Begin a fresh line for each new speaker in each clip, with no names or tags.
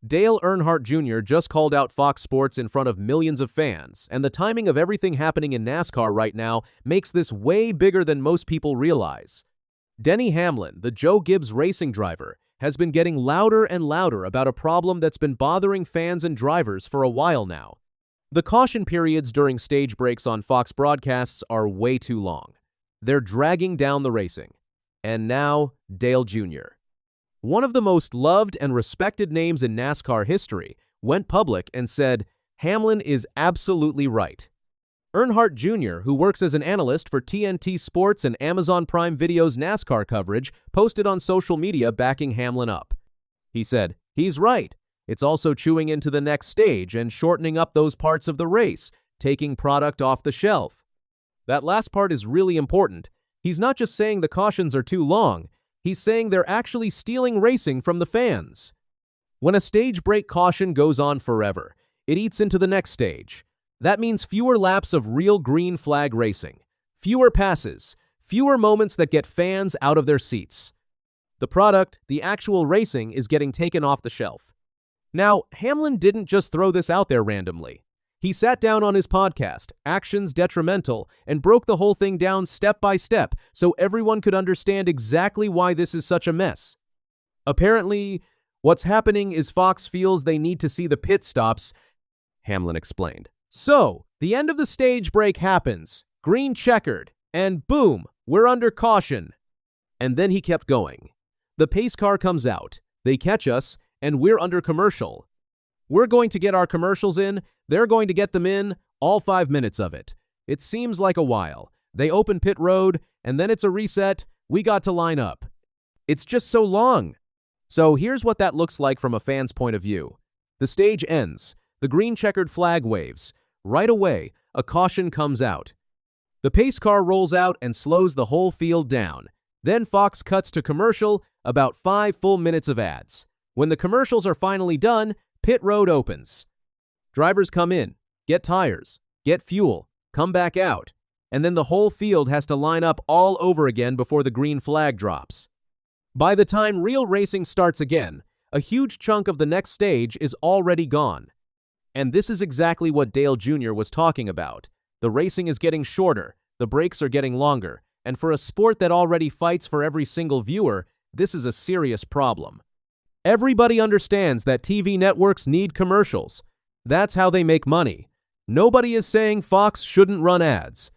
Dale Earnhardt Jr. just called out Fox Sports in front of millions of fans, and the timing of everything happening in NASCAR right now makes this way bigger than most people realize. Denny Hamlin, the Joe Gibbs racing driver, has been getting louder and louder about a problem that's been bothering fans and drivers for a while now. The caution periods during stage breaks on Fox broadcasts are way too long. They're dragging down the racing. And now, Dale Jr., one of the most loved and respected names in NASCAR history, went public and said, Hamlin is absolutely right. Earnhardt Jr., who works as an analyst for TNT Sports and Amazon Prime Video's NASCAR coverage, posted on social media backing Hamlin up. He said, he's right. It's also chewing into the next stage and shortening up those parts of the race, taking product off the shelf. That last part is really important. He's not just saying the cautions are too long. He's saying they're actually stealing racing from the fans. When a stage break caution goes on forever, it eats into the next stage. That means fewer laps of real green flag racing, fewer passes, fewer moments that get fans out of their seats. The product, the actual racing, is getting taken off the shelf. Now, Hamlin didn't just throw this out there randomly. He sat down on his podcast, Actions Detrimental, and broke the whole thing down step by step so everyone could understand exactly why this is such a mess. Apparently, what's happening is Fox feels they need to see the pit stops, Hamlin explained. So, the end of the stage break happens, green checkered, and boom, we're under caution. And then he kept going. The pace car comes out, they catch us, and we're under commercial. We're going to get our commercials in, they're going to get them in, all 5 minutes of it. It seems like a while. They open pit road, and then it's a reset, we got to line up. It's just so long. So here's what that looks like from a fan's point of view. The stage ends, the green checkered flag waves. Right away, a caution comes out. The pace car rolls out and slows the whole field down. Then Fox cuts to commercial, about 5 full minutes of ads. When the commercials are finally done, pit road opens. Drivers come in, get tires, get fuel, come back out, and then the whole field has to line up all over again before the green flag drops. By the time real racing starts again, a huge chunk of the next stage is already gone. And this is exactly what Dale Jr. was talking about. The racing is getting shorter, the breaks are getting longer, and for a sport that already fights for every single viewer, this is a serious problem. Everybody understands that TV networks need commercials. That's how they make money. Nobody is saying Fox shouldn't run ads.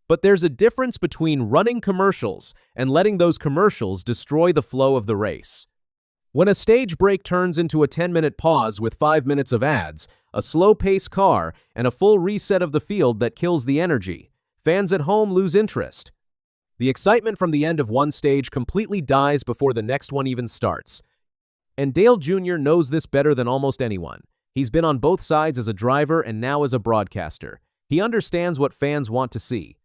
But there's a difference between running commercials and letting those commercials destroy the flow of the race. When a stage break turns into a 10-minute pause with 5 minutes of ads, a slow-paced car, and a full reset of the field that kills the energy, fans at home lose interest. The excitement from the end of one stage completely dies before the next one even starts. And Dale Jr. knows this better than almost anyone. He's been on both sides as a driver and now as a broadcaster. He understands what fans want to see.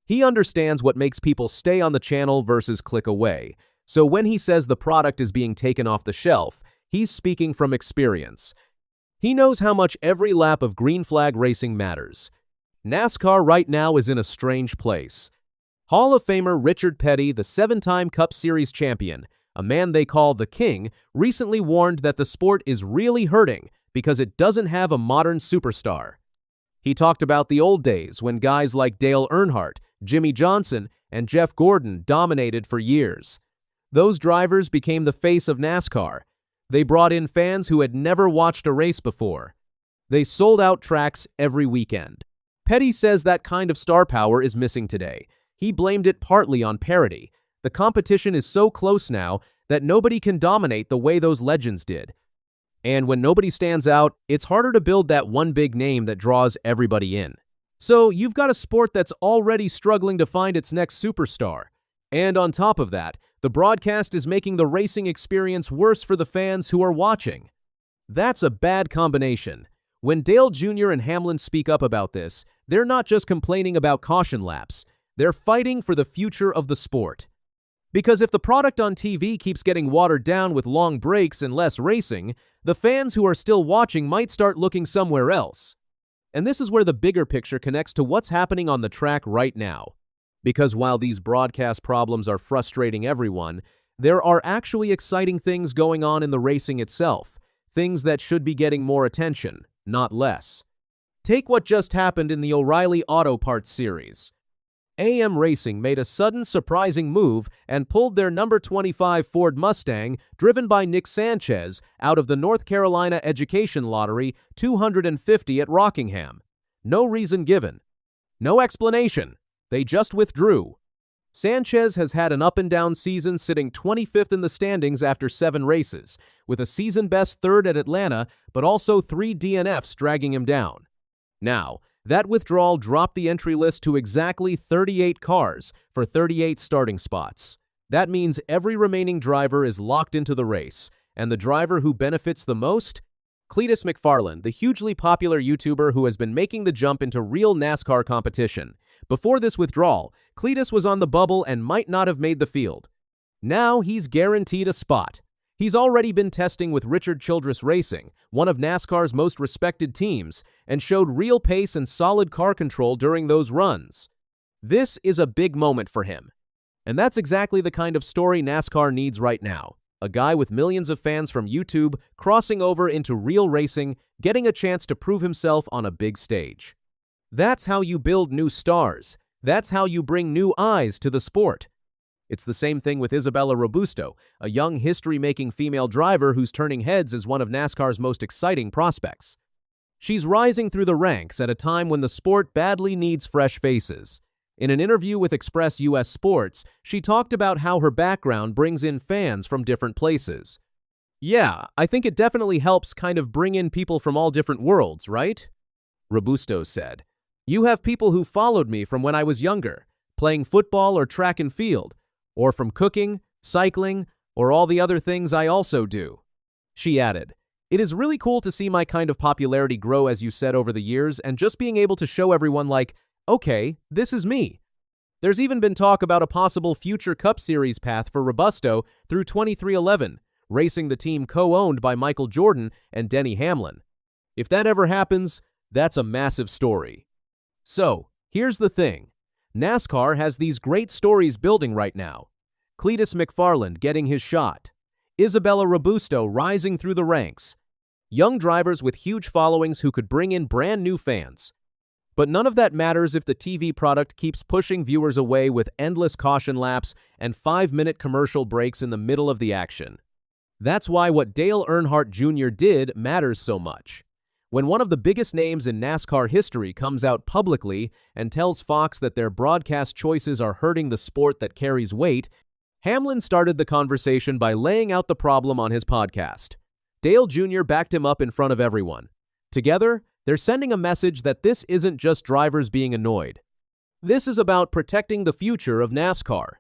He understands what makes people stay on the channel versus click away. So when he says the product is being taken off the shelf, he's speaking from experience. He knows how much every lap of green flag racing matters. NASCAR right now is in a strange place. Hall of Famer Richard Petty, the 7-time Cup Series champion, a man they call the King, recently warned that the sport is really hurting because it doesn't have a modern superstar. He talked about the old days when guys like Dale Earnhardt, Jimmy Johnson, and Jeff Gordon dominated for years. Those drivers became the face of NASCAR. They brought in fans who had never watched a race before. They sold out tracks every weekend. Petty says that kind of star power is missing today. He blamed it partly on parity. The competition is so close now that nobody can dominate the way those legends did. And when nobody stands out, it's harder to build that one big name that draws everybody in. So you've got a sport that's already struggling to find its next superstar. And on top of that, the broadcast is making the racing experience worse for the fans who are watching. That's a bad combination. When Dale Jr. and Hamlin speak up about this, they're not just complaining about caution laps. They're fighting for the future of the sport. Because if the product on TV keeps getting watered down with long breaks and less racing, the fans who are still watching might start looking somewhere else. And this is where the bigger picture connects to what's happening on the track right now. Because while these broadcast problems are frustrating everyone, there are actually exciting things going on in the racing itself. things that should be getting more attention, not less. Take what just happened in the O'Reilly Auto Parts series. AM Racing made a sudden surprising move and pulled their number 25 Ford Mustang, driven by Nick Sanchez, out of the North Carolina Education Lottery 250 at Rockingham. No reason given. No explanation. They just withdrew. Sanchez has had an up-and-down season, sitting 25th in the standings after 7 races, with a season-best 3rd at Atlanta, but also 3 DNFs dragging him down. Now, that withdrawal dropped the entry list to exactly 38 cars for 38 starting spots. That means every remaining driver is locked into the race, and the driver who benefits the most? Cleetus McFarland, the hugely popular YouTuber who has been making the jump into real NASCAR competition. Before this withdrawal, Cleetus was on the bubble and might not have made the field. Now he's guaranteed a spot. He's already been testing with Richard Childress Racing, one of NASCAR's most respected teams, and showed real pace and solid car control during those runs. This is a big moment for him. And that's exactly the kind of story NASCAR needs right now. A guy with millions of fans from YouTube crossing over into real racing, getting a chance to prove himself on a big stage. That's how you build new stars. That's how you bring new eyes to the sport. It's the same thing with Isabella Robusto, a young history-making female driver who's turning heads as one of NASCAR's most exciting prospects. She's rising through the ranks at a time when the sport badly needs fresh faces. In an interview with Express US Sports, she talked about how her background brings in fans from different places. "Yeah, I think it definitely helps kind of bring in people from all different worlds, right?" Robusto said. "You have people who followed me from when I was younger, playing football or track and field, or from cooking, cycling, or all the other things I also do." She added, "It is really cool to see my kind of popularity grow, as you said, over the years, and just being able to show everyone like, okay, this is me." There's even been talk about a possible future Cup Series path for Robusto through 2311, racing the team co-owned by Michael Jordan and Denny Hamlin. If that ever happens, that's a massive story. So, here's the thing. NASCAR has these great stories building right now. Cleetus McFarland getting his shot. Isabella Robusto rising through the ranks. Young drivers with huge followings who could bring in brand new fans. But none of that matters if the TV product keeps pushing viewers away with endless caution laps and 5-minute commercial breaks in the middle of the action. That's why what Dale Earnhardt Jr. did matters so much. When one of the biggest names in NASCAR history comes out publicly and tells Fox that their broadcast choices are hurting the sport that carries weight, Hamlin started the conversation by laying out the problem on his podcast. Dale Jr. backed him up in front of everyone. Together, they're sending a message that this isn't just drivers being annoyed. This is about protecting the future of NASCAR.